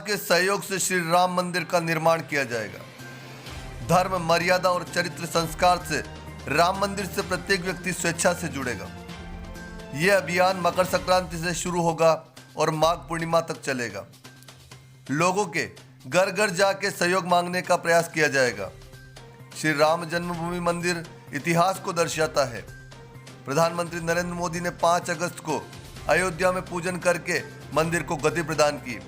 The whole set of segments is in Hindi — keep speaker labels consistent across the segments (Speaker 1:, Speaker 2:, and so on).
Speaker 1: के सहयोग से श्री राम मंदिर का निर्माण किया जाएगा। धर्म, मर्यादा और चरित्र संस्कार से राम मंदिर से प्रत्येक व्यक्ति स्वेच्छा से जुड़ेगा। यह अभियान मकर संक्रांति से शुरू होगा और माघ पूर्णिमा तक चलेगा। लोगों के घर घर जाके सहयोग मांगने का प्रयास किया जाएगा। श्री राम जन्मभूमि मंदिर इतिहास को दर्शाता है। प्रधानमंत्री नरेंद्र मोदी ने 5 अगस्त को अयोध्या में पूजन करके मंदिर को गति प्रदान की।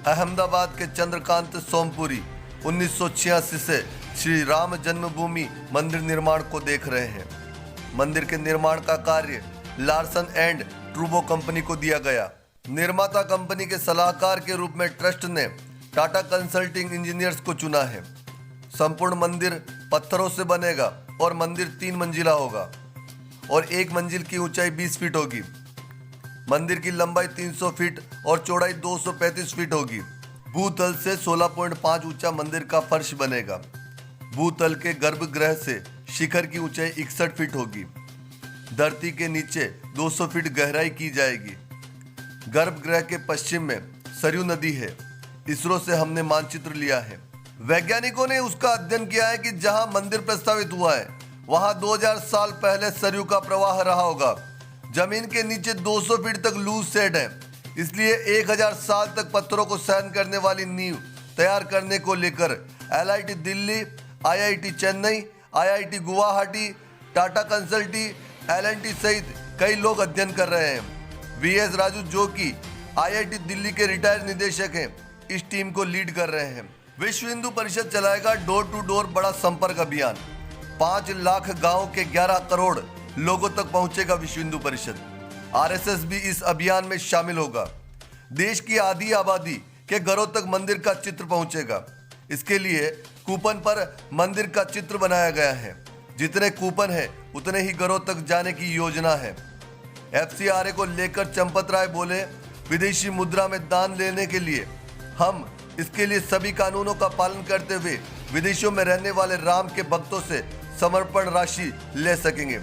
Speaker 1: अहमदाबाद के चंद्रकांत सोमपुरी 1986 से श्री राम जन्मभूमि मंदिर निर्माण को देख रहे हैं। मंदिर के निर्माण का कार्य लार्सन एंड ट्रूबो कंपनी को दिया गया। निर्माता कंपनी के सलाहकार के रूप में ट्रस्ट ने टाटा कंसल्टिंग इंजीनियर्स को चुना है। संपूर्ण मंदिर पत्थरों से बनेगा और मंदिर 3 मंजिला होगा और एक मंजिल की ऊंचाई 20 फीट होगी। मंदिर की लंबाई 300 फीट और चौड़ाई 235 फीट होगी। भूतल से 16.5 ऊंचा मंदिर का फर्श बनेगा। भूतल के गर्भगृह से शिखर की ऊंचाई 61 फीट होगी। धरती के नीचे 200 फीट गहराई की जाएगी। गर्भगृह के पश्चिम में सरयू नदी है। इसरो से हमने मानचित्र लिया है। वैज्ञानिकों ने उसका अध्ययन किया है कि जहां मंदिर प्रस्तावित हुआ है वहां 2000 साल पहले सरयू का प्रवाह रहा होगा। जमीन के नीचे 200 फीट तक लूज सेट है, इसलिए 1000 साल तक पत्थरों को सहन करने वाली नींव तैयार करने को लेकर LIT Delhi, IIT Chennai, IIT Guwahati, Tata कंसल्टी, L&T सहित कई लोग अध्ययन कर रहे हैं। VS राजू, जो कि IIT दिल्ली के रिटायर्ड निदेशक हैं, इस टीम को लीड कर रहे हैं। विश्व हिंदू परिषद चलाएगा डोर टू डोर बड़ा संपर्क अभियान। 5 लाख गांव के 11 करोड़ लोगों तक पहुंचेगा विश्व हिंदू परिषद। RSS भी इस अभियान में शामिल होगा। देश की आधी आबादी के घरों तक मंदिर का चित्र पहुंचेगा। इसके लिए कूपन पर मंदिर का चित्र बनाया गया है। जितने कूपन है उतने ही घरों तक जाने की योजना है। FCRA को लेकर चंपत राय बोले, विदेशी मुद्रा में दान लेने के लिए हम इसके लिए सभी कानूनों का पालन करते हुए विदेशों में रहने वाले राम के भक्तों से समर्पण राशि ले सकेंगे।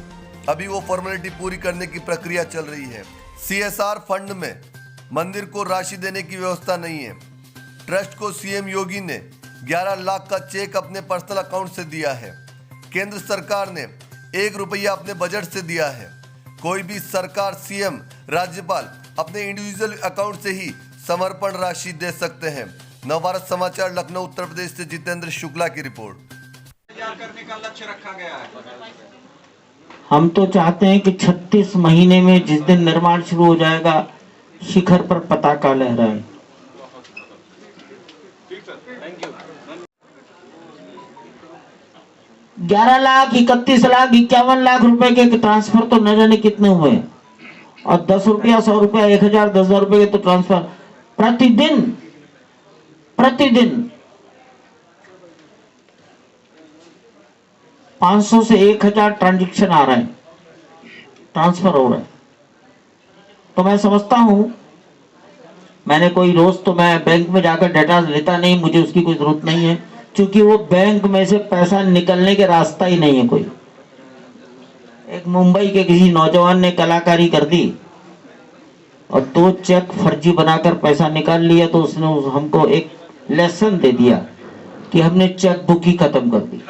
Speaker 1: अभी वो फॉर्मेलिटी पूरी करने की प्रक्रिया चल रही है। CSR फंड में मंदिर को राशि देने की व्यवस्था नहीं है। ट्रस्ट को CM योगी ने 11 लाख का चेक अपने पर्सनल अकाउंट से दिया है। केंद्र सरकार ने 1 रुपया अपने बजट से दिया है। कोई भी सरकार, CM, राज्यपाल अपने इंडिविजुअल अकाउंट से ही समर्पण राशि दे सकते हैं। नवभारत समाचार, लखनऊ, उत्तर प्रदेश से जितेंद्र शुक्ला की रिपोर्ट।
Speaker 2: तैयार करने का लक्ष्य रखा गया है।
Speaker 3: हम तो चाहते हैं कि 36 महीने में जिस दिन निर्माण शुरू हो जाएगा, शिखर पर पताका लहराए। 11 लाख, 31 लाख, 51 लाख रुपए के ट्रांसफर तो न जाने कितने हुए, और 10 रुपया, 100 रुपया, 1000, 10,000 रुपए के तो ट्रांसफर प्रतिदिन 500 से 1000 ट्रांजैक्शन आ रहा है, ट्रांसफर हो रहा है। तो मैं समझता हूं, मैंने कोई रोज तो मैं बैंक में जाकर डाटा लेता नहीं, मुझे उसकी कोई जरूरत नहीं है, क्योंकि वो बैंक में से पैसा निकलने के रास्ता ही नहीं है कोई। एक मुंबई के किसी नौजवान ने कलाकारी कर दी और 2 चेक फर्जी बनाकर पैसा निकाल लिया, तो उसने हमको एक लेसन दे दिया कि हमने चेक बुक ही खत्म कर दी।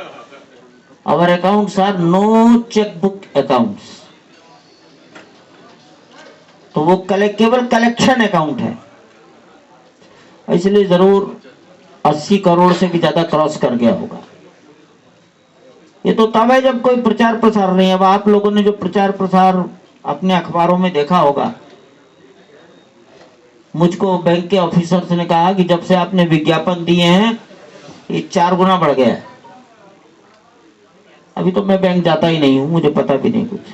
Speaker 3: Our accounts are no checkbook accounts। तो वो केवल कलेक्शन अकाउंट है। इसलिए जरूर 80 करोड़ से भी ज्यादा क्रॉस कर गया होगा। ये तो तब है जब कोई प्रचार प्रसार नहीं है। अब आप लोगों ने जो प्रचार प्रसार अपने अखबारों में देखा होगा, मुझको बैंक के ऑफिसर्स ने कहा कि जब से आपने विज्ञापन दिए हैं ये 4 गुना बढ़ गया है। अभी तो मैं बैंक जाता ही नहीं हूं, मुझे पता भी नहीं कुछ।
Speaker 4: सर,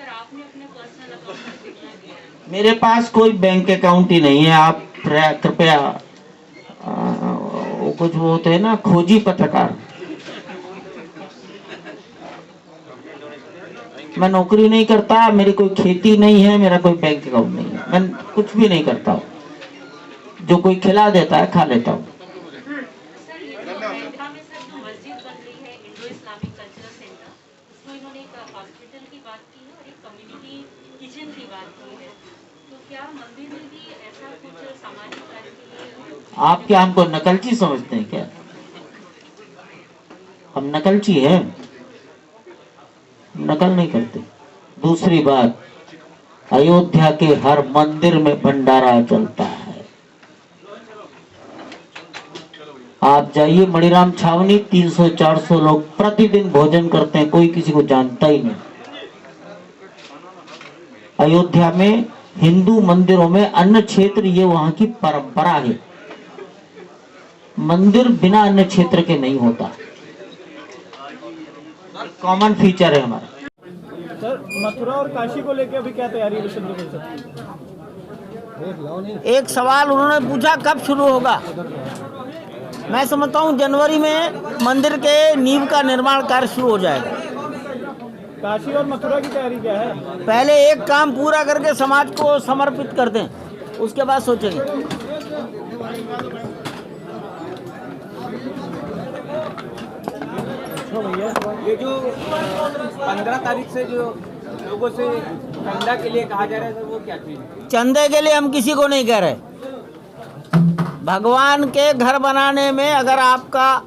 Speaker 4: आपने अपने पर्सनल अकाउंट में कितना दिया है?
Speaker 3: मेरे पास कोई बैंक अकाउंट ही नहीं है। आप कृपया कुछ वो होते हैं ना, खोजी पत्रकार, मैं नौकरी नहीं करता, मेरी कोई खेती नहीं है, मेरा कोई बैंक अकाउंट नहीं है, मैं कुछ भी नहीं करता हूँ। जो कोई खिला देता है खा लेता हूँ।
Speaker 4: सर, ये जो अयोध्या में सर जो मस्जिद बन रही है, इंडो इस्लामिक कल्चरल सेंटर, उसमें इन्होंने एक हॉस्पिटल की बात की है और एक कम्युनिटी किचन की बात की है। तो क्या मंदिर में भी ऐसा कुछ सामाजिक कार्य के लिए
Speaker 3: आप क्या हमको नकलची समझते हैं क्या? हम नकलची है? नकल नहीं करते। दूसरी बात, अयोध्या के हर मंदिर में भंडारा चलता है। आप जाइए मणिराम छावनी, 300-400 लोग प्रतिदिन भोजन करते हैं, कोई किसी को जानता ही नहीं। अयोध्या में हिंदू मंदिरों में अन्न क्षेत्र, ये वहां की परंपरा है। मंदिर बिना अन्न क्षेत्र के नहीं होता, कॉमन फीचर है हमारा।
Speaker 5: सर, मथुरा और काशी को लेकर अभी क्या तैयारी है विश्व हिंदू परिषद की?
Speaker 6: एक सवाल उन्होंने पूछा कब शुरू होगा। मैं समझता हूँ जनवरी में मंदिर के नींव का निर्माण कार्य शुरू हो जाएगा।
Speaker 5: काशी और मथुरा की तैयारी क्या है?
Speaker 6: पहले एक काम पूरा करके समाज को समर्पित कर दें, उसके बाद सोचेंगे।
Speaker 7: ये जो 15 तारीख से जो लोगों से चंदा के लिए कहा जा रहा है सर, वो क्या चीज है?
Speaker 6: चंदे के लिए हम किसी को नहीं कह रहे। भगवान के घर बनाने में अगर आपका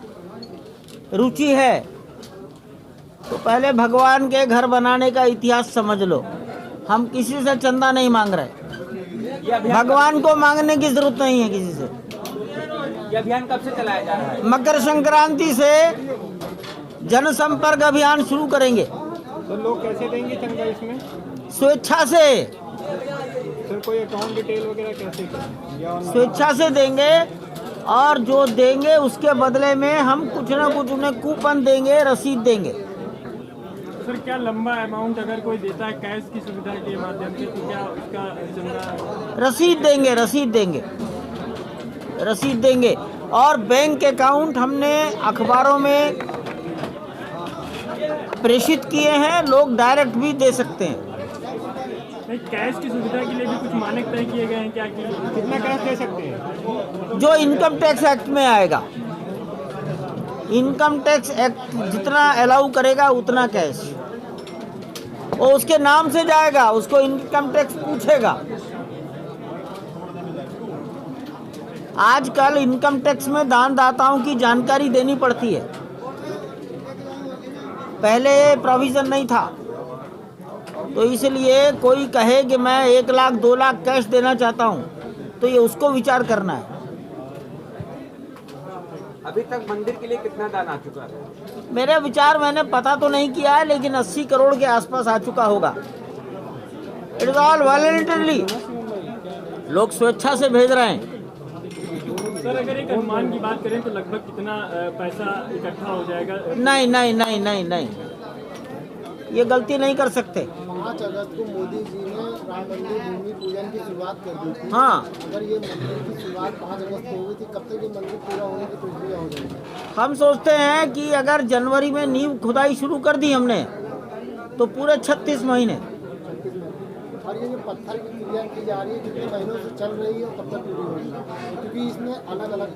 Speaker 6: रुचि है तो पहले भगवान के घर बनाने का इतिहास समझ लो। हम किसी से चंदा नहीं मांग रहे, भगवान को मांगने की जरूरत नहीं है किसी से।
Speaker 7: ये अभियान कब से चलाया जा रहा है?
Speaker 6: मकर संक्रांति से जनसंपर्क अभियान शुरू करेंगे।
Speaker 5: तो लोग कैसे देंगे चंदा इसमें?
Speaker 6: स्वेच्छा से,
Speaker 5: सर कोई अकाउंट डिटेल वगैरह कैसे या ऑनलाइन?
Speaker 6: स्वेच्छा से देंगे, और जो देंगे उसके बदले में हम कुछ ना कुछ उन्हें कूपन देंगे, रसीद देंगे।
Speaker 5: सर क्या लंबा अमाउंट अगर कोई देता है कैश की सुविधा के माध्यम से, तो क्या उसका चंदा?
Speaker 6: रसीद देंगे, रसीद देंगे, रसीद देंगे। और बैंक अकाउंट हमने अखबारों में प्रेषित किए हैं, लोग डायरेक्ट भी दे सकते हैं।
Speaker 5: नहीं, कैश की सुविधा के लिए भी कुछ मानक तय किए गए हैं क्या कि कितना कैश दे सकते हैं?
Speaker 6: जो इनकम टैक्स एक्ट में आएगा, इनकम टैक्स एक्ट जितना अलाउ करेगा उतना कैश, वो उसके नाम से जाएगा, उसको इनकम टैक्स पूछेगा। आजकल इनकम टैक्स में दानदाताओं की जानकारी देनी पड़ती है, पहले प्रोविजन नहीं था। तो इसलिए कोई कहे कि मैं 1 लाख 2 लाख कैश देना चाहता हूं, तो ये उसको विचार करना है।
Speaker 7: अभी तक मंदिर के लिए कितना दान आ चुका है?
Speaker 6: मेरे विचार, मैंने पता तो नहीं किया है, लेकिन 80 करोड़ के आसपास आ चुका होगा। इट इज ऑल वॉलंटरली, लोग स्वेच्छा से भेज रहे हैं।
Speaker 5: सर अगर एक अनुमान की बात करें तो लगभग कितना पैसा इकट्ठा हो जाएगा?
Speaker 6: नहीं नहीं नहीं नहीं नहीं, ये गलती नहीं कर सकते।
Speaker 8: 5 अगस्त को मोदी जी ने राम मंदिर भूमि पूजन की शुरुआत कर दी थी।
Speaker 6: हाँ,
Speaker 8: अगर ये मंदिर की शुरुआत 5 अगस्त को हुई थी, कब तक ये मंदिर पूरा होने की प्रक्रिया हो जाएगी?
Speaker 6: हम सोचते हैं कि अगर जनवरी में नींव खुदाई शुरू कर दी हमने तो पूरे 36 महीने।
Speaker 8: और ये जो पत्थर की क्रिया की जा रही है, कितने महीनों से चल रही है और कब तक पूरी होगी? क्योंकि इसमें अलग अलग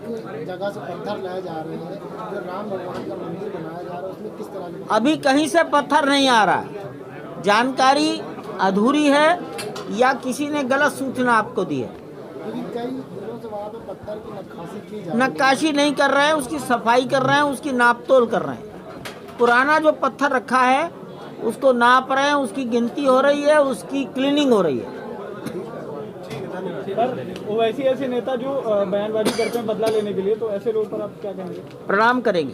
Speaker 8: जगह से पत्थर लाए जा रहे हैं। जो राम भगवान का मंदिर बनाया जा रहा है उसमें किस तरह के?
Speaker 6: अभी कहीं से पत्थर नहीं आ रहा है, जानकारी अधूरी है या किसी ने गलत सूचना आपको दी है।
Speaker 8: क्योंकि कई दिनों से वहाँ पे पत्थर की नक्काशी की जा रही है।
Speaker 6: नक्काशी नहीं कर रहे हैं, उसकी सफाई कर रहे हैं, उसकी नापतोल कर रहे हैं। पुराना जो पत्थर रखा है उसको नाप रहे हैं, उसकी गिनती हो रही है, उसकी क्लीनिंग हो रही है।
Speaker 5: सर वैसे ऐसे नेता जो बयानबाजी करते हैं बदला लेने के लिए, तो ऐसे लोगों पर आप क्या कहेंगे?
Speaker 6: प्रणाम करेंगे।